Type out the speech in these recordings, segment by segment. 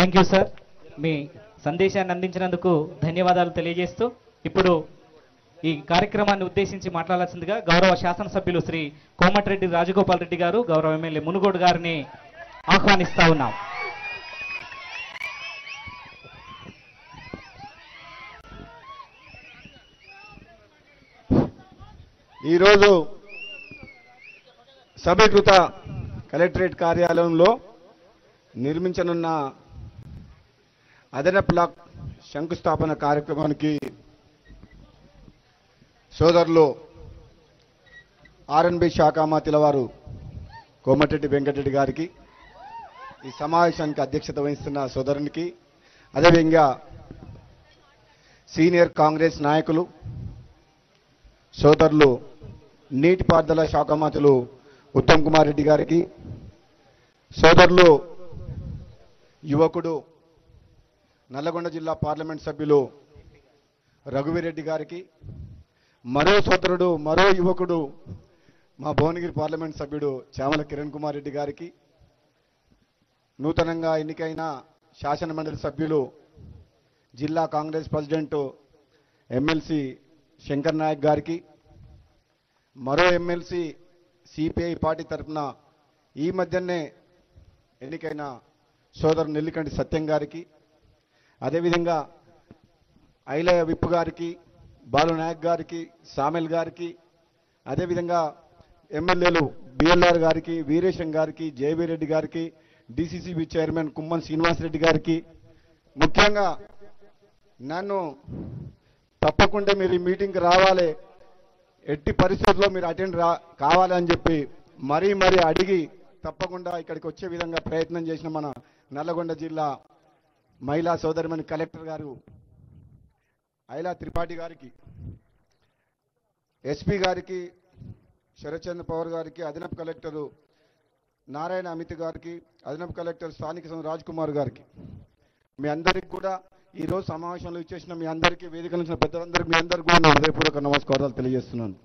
Thank you sir. మీ సందేశాన్ని అందించినందుకు ధన్యవాదాలు తెలియజేస్తూ ఇప్పుడు ఈ కార్యక్రమాన్ని ఉద్దేశించి మాట్లాడాల్సిందిగా గౌరవ శాసనసభ్యులు శ్రీ కోమటిరెడ్డి రాజగోపాల్ రెడ్డి గారు, గౌరవ ఎమ్మెల్యే మునుగోడు గారిని ఆహ్వానిస్తా ఉన్నాం. ఈరోజు సమీకృత కలెక్టరేట్ కార్యాలయంలో నిర్మించనున్న అదనపు బ్లాక్ శంకుస్థాపన కార్యక్రమానికి సోదరులు ఆర్ఎన్బి శాఖ మంత్రుల వారు కోమటిరెడ్డి వెంకటరెడ్డి గారికి, ఈ సమావేశానికి అధ్యక్షత వహిస్తున్న సోదరునికి, అదేవిధంగా సీనియర్ కాంగ్రెస్ నాయకులు సోదరులు నీటిపారుదల శాఖ మంత్రులు ఉత్తమ్ కుమార్ రెడ్డి గారికి, సోదరులు యువకుడు నల్లగొండ జిల్లా పార్లమెంట్ సభ్యులు రఘువీరెడ్డి గారికి, మరో సోదరుడు మరో యువకుడు మా భువనగిరి పార్లమెంట్ సభ్యుడు చామల కిరణ్ కుమార్ రెడ్డి గారికి, నూతనంగా ఎన్నికైన శాసనమండలి సభ్యులు జిల్లా కాంగ్రెస్ ప్రెసిడెంట్ ఎమ్మెల్సీ శంకర్ నాయక్ గారికి, మరో ఎమ్మెల్సీ సిపిఐ పార్టీ తరఫున ఈ మధ్యనే ఎన్నికైన సోదరు నెల్లికంటి సత్యం గారికి, అదేవిధంగా ఐలయ్య విప్పు గారికి, బాలు నాయక్ గారికి, సామెల్ గారికి, అదేవిధంగా ఎమ్మెల్యేలు బిఎల్ఆర్ గారికి, వీరేశం గారికి, జేవీరెడ్డి గారికి, డిసిసిబి చైర్మన్ కుమ్మన్ శ్రీనివాసరెడ్డి గారికి, ముఖ్యంగా నన్ను తప్పకుండా మీరు ఈ మీటింగ్కి రావాలి, ఎట్టి పరిస్థితుల్లో మీరు అటెండ్ కావాలని చెప్పి మరీ అడిగి తప్పకుండా ఇక్కడికి వచ్చే విధంగా ప్రయత్నం చేసిన మన నల్లగొండ జిల్లా మహిళా సోదరిమణి కలెక్టర్ గారు ఐలా త్రిపాఠి గారికి, ఎస్పీ గారికి, శరత్చంద్ర పవార్ గారికి, అదనపు కలెక్టరు నారాయణ అమిత్ గారికి, అదనపు కలెక్టర్ స్థానిక రాజ్ కుమార్ గారికి, మీ అందరికి కూడా ఈరోజు సమావేశంలో ఇచ్చేసిన మీ అందరికీ, వేదిక నుంచి పెద్దలందరికీ మీ అందరికీ కూడా నా హృదయపూర్వక నమస్కారాలు తెలియజేస్తున్నాను.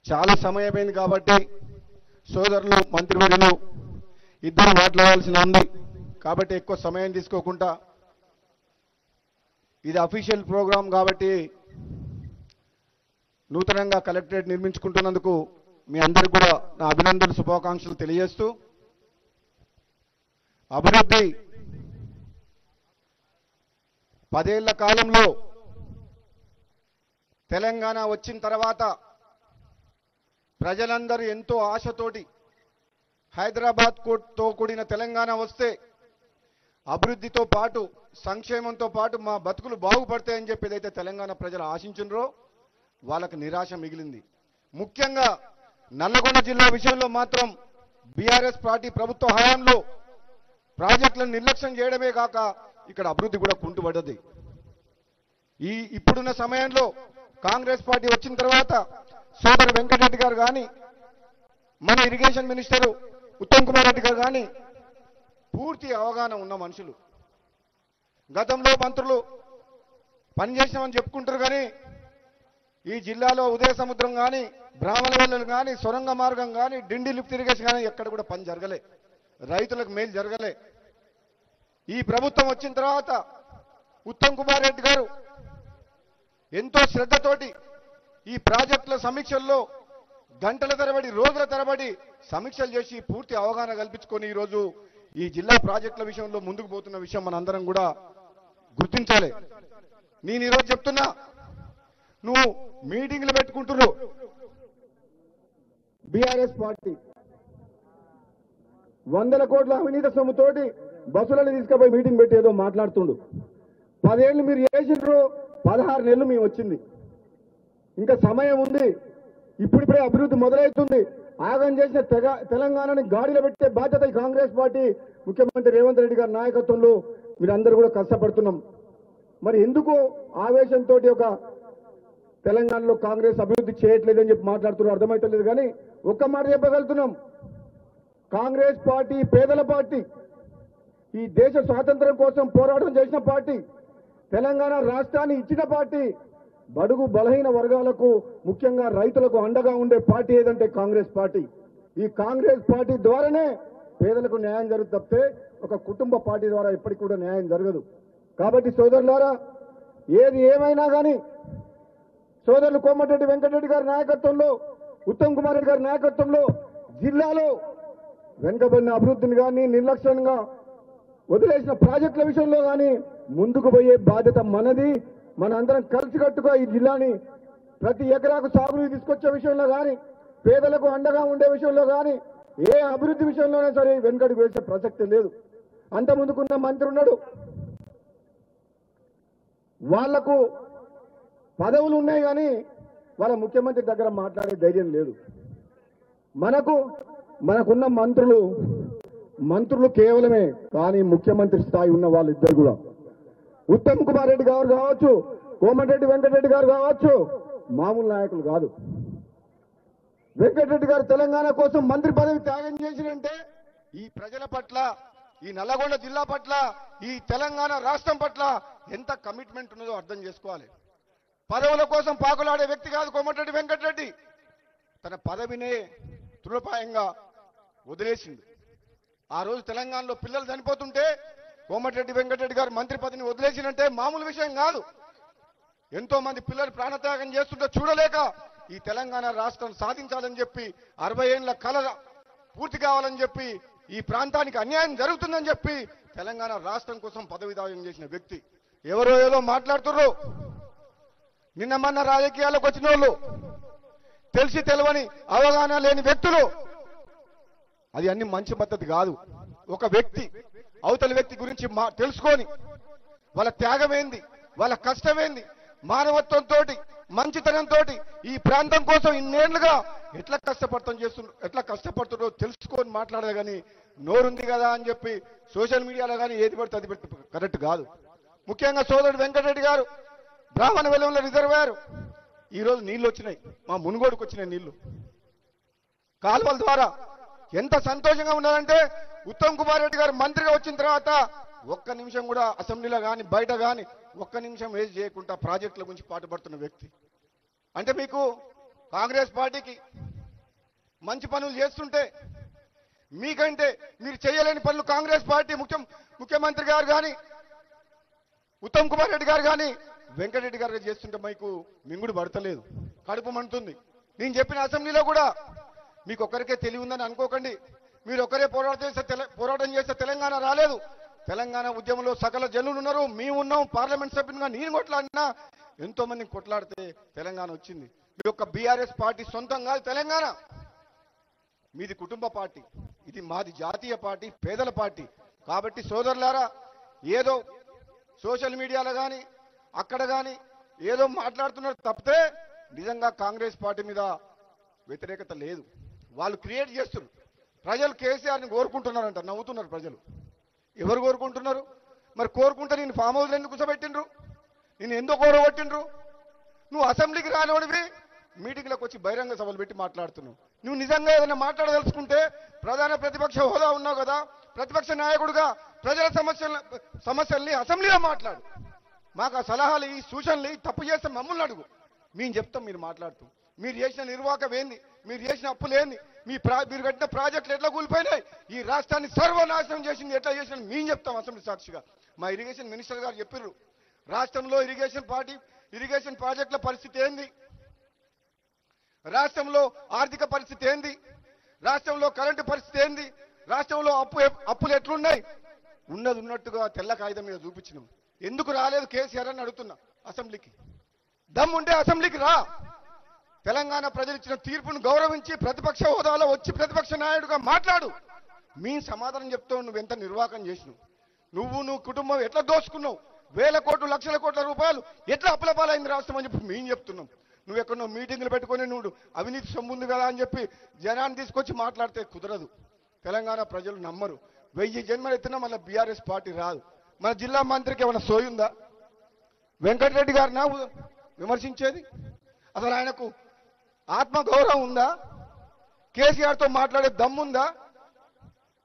చాలా సమయమైంది కాబట్టి సోదరులు మంత్రివర్యులు ఇద్దరు మాట్లాడాల్సిన ఉంది కాబట్టి ఎక్కువ సమయం తీసుకోకుండా, ఇది అఫీషియల్ ప్రోగ్రాం కాబట్టి నూతనంగా కలెక్టరేట్ నిర్మించుకుంటున్నందుకు మీ అందరికీ కూడా నా అభినందనలు శుభాకాంక్షలు తెలియజేస్తూ, అభివృద్ధి 10 ఏళ్ల కాలంలో తెలంగాణ వచ్చిన తర్వాత ప్రజలందరూ ఎంతో ఆశతోటి హైదరాబాద్తో కూడిన తెలంగాణ వస్తే అభివృద్ధితో పాటు సంక్షేమంతో పాటు మా బతుకులు బాగుపడతాయని చెప్పి ఏదైతే తెలంగాణ ప్రజలు ఆశించినరో వాళ్ళకి నిరాశ మిగిలింది. ముఖ్యంగా నల్లగొండ జిల్లా విషయంలో మాత్రం బీఆర్ఎస్ పార్టీ ప్రభుత్వ హయాంలో ప్రాజెక్టులను నిర్లక్ష్యం చేయడమే కాక ఇక్కడ అభివృద్ధి కూడా కుంటుపడ్డది. ఇప్పుడున్న సమయంలో కాంగ్రెస్ పార్టీ వచ్చిన తర్వాత సోదరు వెంకటరెడ్డి గారు కానీ, మన ఇరిగేషన్ మినిస్టర్ ఉత్తమ్ కుమార్ రెడ్డి గారు కానీ పూర్తి అవగాహన ఉన్న మనుషులు. గతంలో మంత్రులు పనిచేసినామని చెప్పుకుంటారు కానీ ఈ జిల్లాలో ఉదయ సముద్రం కానీ, బ్రాహ్మణ వెల్లులు కానీ, సొరంగ మార్గం కానీ, డిండి లిఫ్ట్ ఇరిగేషన్ కానీ ఎక్కడ కూడా పని జరగలే, రైతులకు మేలు జరగలే. ఈ ప్రభుత్వం వచ్చిన తర్వాత ఉత్తమ్ కుమార్ రెడ్డి గారు ఎంతో శ్రద్ధతోటి ఈ ప్రాజెక్టుల సమీక్షల్లో గంటల తరబడి, రోజుల తరబడి సమీక్షలు చేసి పూర్తి అవగాహన కల్పించుకొని ఈరోజు ఈ జిల్లా ప్రాజెక్టుల విషయంలో ముందుకు పోతున్న విషయం మనందరం కూడా గుర్తించాలి. నేను ఈరోజు చెప్తున్నా, నువ్వు మీటింగ్లు పెట్టుకుంటున్నావు, బీఆర్ఎస్ పార్టీ 100 కోట్ల అవినీతి సొమ్ముతోటి బస్సులను తీసుకుపోయి మీటింగ్ పెట్టి ఏదో మాట్లాడుతుండు. 10 ఏళ్ళు మీరు చేసిండ్రు, 16 నెలలు మేము వచ్చింది, ఇంకా సమయం ఉంది. ఇప్పుడిప్పుడే అభివృద్ధి మొదలవుతుంది. ఆగం చేసిన తెలంగాణని గాడిలో పెట్టే బాధ్యత ఈ కాంగ్రెస్ పార్టీ ముఖ్యమంత్రి రేవంత్ రెడ్డి గారి నాయకత్వంలో మీరందరూ కూడా కష్టపడుతున్నాం. మరి ఎందుకు ఆవేశంతో ఒక తెలంగాణలో కాంగ్రెస్ అభివృద్ధి చేయట్లేదని చెప్పి మాట్లాడుతున్నారు అర్థమవుతలేదు. కానీ ఒక్క మాట చెప్పగలుగుతున్నాం, కాంగ్రెస్ పార్టీ పేదల పార్టీ, ఈ దేశ స్వాతంత్ర్యం కోసం పోరాటం చేసిన పార్టీ, తెలంగాణ రాష్ట్రాన్ని ఇచ్చిన పార్టీ, బడుగు బలహీన వర్గాలకు ముఖ్యంగా రైతులకు అండగా ఉండే పార్టీ ఏదంటే కాంగ్రెస్ పార్టీ. ఈ కాంగ్రెస్ పార్టీ ద్వారానే పేదలకు న్యాయం జరుగుతుంది తప్పితే ఒక కుటుంబ పార్టీ ద్వారా ఎప్పటికి కూడా న్యాయం జరగదు. కాబట్టి సోదరులారా, ఏది ఏమైనా కానీ సోదరులు కోమటిరెడ్డి వెంకటరెడ్డి గారి నాయకత్వంలో, ఉత్తమ్ కుమార్ రెడ్డి గారి నాయకత్వంలో జిల్లాలో వెనుకబడిన అభివృద్ధిని కానీ, నిర్లక్ష్యంగా వదిలేసిన ప్రాజెక్టుల విషయంలో కానీ ముందుకు పోయే బాధ్యత మనది. మన అందరం కలిసికట్టుగా ఈ జిల్లాని ప్రతి ఎకరాకు సాగునీరు తీసుకొచ్చే విషయంలో కానీ, పేదలకు అండగా ఉండే విషయంలో కానీ, ఏ అభివృద్ధి విషయంలోనే సరే వెనుకడుగు వేసే ప్రసక్తి లేదు. అంత ముందుకున్న మంత్రి ఉన్నాడు, వాళ్లకు పదవులు ఉన్నాయి కానీ వాళ్ళ ముఖ్యమంత్రి దగ్గర మాట్లాడే ధైర్యం లేదు. మనకున్న మంత్రులు కేవలమే, కానీ ముఖ్యమంత్రి స్థాయి ఉన్న వాళ్ళిద్దరు కూడా ఉత్తమ్ కుమార్ రెడ్డి గారు కావచ్చు, కోమటిరెడ్డి వెంకటరెడ్డి గారు కావచ్చు, మామూలు నాయకులు కాదు. వెంకటరెడ్డి గారు తెలంగాణ కోసం మంత్రి పదవి త్యాగం చేసినంటే ఈ ప్రజల పట్ల, ఈ నల్లగొండ జిల్లా పట్ల, ఈ తెలంగాణ రాష్ట్రం పట్ల ఎంత కమిట్మెంట్ ఉన్నదో అర్థం చేసుకోవాలి. పదవుల కోసం పాకులాడే వ్యక్తి కాదు కోమటిరెడ్డి వెంకటరెడ్డి. తన పదవినే తృణప్రాయంగా వదిలేసిండు. ఆ రోజు తెలంగాణలో పిల్లలు చనిపోతుంటే కోమటిరెడ్డి వెంకటరెడ్డి గారు మంత్రి పదవిని వదిలేసినంటే మామూలు విషయం కాదు. ఎంతో మంది పిల్లలు ప్రాణత్యాగం చేస్తుంటే చూడలేక ఈ తెలంగాణ రాష్ట్రం సాధించాలని చెప్పి, 60 ఏళ్ల కళ పూర్తి కావాలని చెప్పి, ఈ ప్రాంతానికి అన్యాయం జరుగుతుందని చెప్పి తెలంగాణ రాష్ట్రం కోసం పదవి త్యాగం చేసిన వ్యక్తి. ఎవరో ఏదో మాట్లాడుతుర్రు. నిన్న మొన్న రాజకీయాలకు వచ్చిన వాళ్ళు, తెలిసి తెలవని అవగాహన లేని వ్యక్తులు, అది అన్ని మంచి పద్ధతి కాదు. ఒక వ్యక్తి అవతలి వ్యక్తి గురించి తెలుసుకొని వాళ్ళ త్యాగం ఏంది, వాళ్ళ కష్టమేంది, మానవత్వంతో, మంచితనంతో ఈ ప్రాంతం కోసం ఇన్నేళ్లుగా ఎట్లా కష్టపడుతుందో తెలుసుకొని మాట్లాడదు. కానీ నోరుంది కదా అని చెప్పి సోషల్ మీడియాలో కానీ ఏది పడితే అది పెట్టి కరెక్ట్ కాదు. ముఖ్యంగా సోదరుడు వెంకటరెడ్డి గారు బ్రాహ్మణ వెలువల రిజర్వాయర్ ఈరోజు నీళ్లు వచ్చినాయి, మా మునుగోడుకు వచ్చినాయి నీళ్లు కాలువల ద్వారా. ఎంత సంతోషంగా ఉన్నారంటే ఉత్తమ్ కుమార్ రెడ్డి గారు మంత్రిగా వచ్చిన తర్వాత ఒక్క నిమిషం కూడా అసెంబ్లీలో కానీ బయట కానీ ఒక్క నిమిషం వేస్ట్ చేయకుండా ప్రాజెక్టుల గురించి పాటుపడుతున్న వ్యక్తి. అంటే మీకు కాంగ్రెస్ పార్టీకి మంచి పనులు చేస్తుంటే మీకంటే మీరు చేయలేని పనులు కాంగ్రెస్ పార్టీ ముఖ్యమంత్రి గారు కానీ, ఉత్తమ్ కుమార్ రెడ్డి గారు కానీ, వెంకటరెడ్డి గారు చేస్తుంటే మీకు మింగుడు పడతలేదు, కడుపు మండుతుంది. నేను చెప్పిన అసెంబ్లీలో కూడా మీకు ఒక్కరికే తెలివి ఉందని అనుకోకండి. మీరు ఒక్కరే పోరాటం చేస్తే తెలంగాణ రాలేదు. తెలంగాణ ఉద్యమంలో సకల జనులు ఉన్నారు, మేము ఉన్నాం. పార్లమెంట్ సభ్యునిగా నేను కొట్లాడినా ఎంతో మందిని కొట్లాడితే తెలంగాణ వచ్చింది. మీ యొక్క బీఆర్ఎస్ పార్టీ సొంతం కాదు తెలంగాణ, మీది కుటుంబ పార్టీ, ఇది మాది జాతీయ పార్టీ, పేదల పార్టీ. కాబట్టి సోదరులారా, ఏదో సోషల్ మీడియాలో కానీ అక్కడ కానీ ఏదో మాట్లాడుతున్నారు తప్పితే నిజంగా కాంగ్రెస్ పార్టీ మీద వ్యతిరేకత లేదు. వాళ్ళు క్రియేట్ చేస్తున్నారు. ప్రజలు కేసీఆర్ని కోరుకుంటున్నారంట, నవ్వుతున్నారు ప్రజలు. ఎవరు కోరుకుంటున్నారు? మరి కోరుకుంటే నేను ఫామ్ హౌస్లో ఎందుకు కూర్చోబెట్టిండ్రు? నేను ఎందుకు కోరగొట్టిండ్రు? నువ్వు అసెంబ్లీకి రానివాడివి మీటింగ్లకు వచ్చి బహిరంగ సభలు పెట్టి మాట్లాడుతున్నావు. నువ్వు నిజంగా ఏదైనా మాట్లాడదలుచుకుంటే ప్రధాన ప్రతిపక్ష హోదా ఉన్నావు కదా, ప్రతిపక్ష నాయకుడిగా ప్రజల సమస్యల్ని అసెంబ్లీలో మాట్లాడు. మాకు ఆ సలహాలు ఈ సూచనలు తప్పు చేస్తే మమ్మల్ని అడుగు, మేము చెప్తాం. మీరు మాట్లాడుతూ మీరు చేసిన నిర్వాహకం ఏంది, మీరు చేసిన అప్పులేంది, మీరు కట్టిన ప్రాజెక్టులు ఎట్లా కూలిపోయినాయి, ఈ రాష్ట్రాన్ని సర్వనాశనం చేసింది ఎట్లా చేసిన మేము చెప్తాం అసెంబ్లీ సాక్షిగా. మా ఇరిగేషన్ మినిస్టర్ గారు చెప్పారు, రాష్ట్రంలో ఇరిగేషన్ ప్రాజెక్టుల పరిస్థితి ఏంది, రాష్ట్రంలో ఆర్థిక పరిస్థితి ఏంది, రాష్ట్రంలో కరెంటు పరిస్థితి ఏంది, రాష్ట్రంలో అప్పులు ఎట్లున్నాయి, ఉన్నది ఉన్నట్టుగా తెల్ల కాగితం మీద చూపించినాం. ఎందుకు రాలేదు కేసీఆర్ అని అడుగుతున్నా. అసెంబ్లీకి దమ్ముంటే అసెంబ్లీకి రా. తెలంగాణ ప్రజలు ఇచ్చిన తీర్పును గౌరవించి ప్రతిపక్ష హోదాలో వచ్చి ప్రతిపక్ష నాయకుడిగా మాట్లాడు. మీ సమాధానం చెప్తావు. నువ్వు ఎంత నిర్వాహకం చేసినావు, నువ్వు కుటుంబం ఎట్లా దోచుకున్నావు, వేల కోట్లు లక్షల కోట్ల రూపాయలు ఎట్లా అప్పుల పాలైంది రాష్ట్రం అని చెప్పి మేము చెప్తున్నాం. నువ్వెక్కడో మీటింగ్లు పెట్టుకొని నువ్వు అవినీతి సొమ్ము ఉంది కదా అని చెప్పి జనాన్ని తీసుకొచ్చి మాట్లాడితే కుదరదు. తెలంగాణ ప్రజలు నమ్మరు. 1000 జన్మలు ఎత్తినా మళ్ళీ బీఆర్ఎస్ పార్టీ రాదు. మన జిల్లా మంత్రికి ఏమైనా సోయుందా? వెంకటరెడ్డి గారినా విమర్శించేది? అసలు ఆయనకు ఆత్మగౌరవం ఉందా? కేసీఆర్తో మాట్లాడే దమ్ముందా?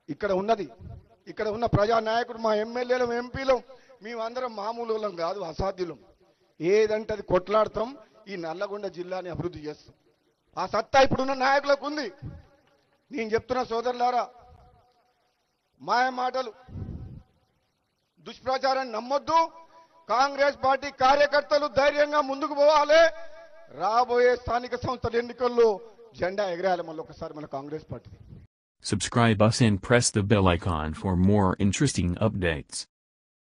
ఇక్కడ ఉన్న ప్రజానాయకుడు, మా ఎమ్మెల్యేలు, ఎంపీలు, మేమందరం మామూలు కాదు, అసాధ్యులం. ఏదంటే అది కొట్లాడతాం. ఈ నల్లగొండ జిల్లాని అభివృద్ధి చేస్తాం. ఆ సత్తా ఇప్పుడున్న నాయకులకు ఉంది. నేను చెప్తున్న సోదరులారా, మాయ మాటలు దుష్ప్రచారాన్ని నమ్మొద్దు. కాంగ్రెస్ పార్టీ కార్యకర్తలు ధైర్యంగా ముందుకు పోవాలి. రాబోయే స్థానిక సంస్థల ఎన్నికల్లో జెండా ఎగరేయాలి మళ్ళీ ఒకసారి మన Congress party. Subscribe us and press the bell icon for more interesting updates.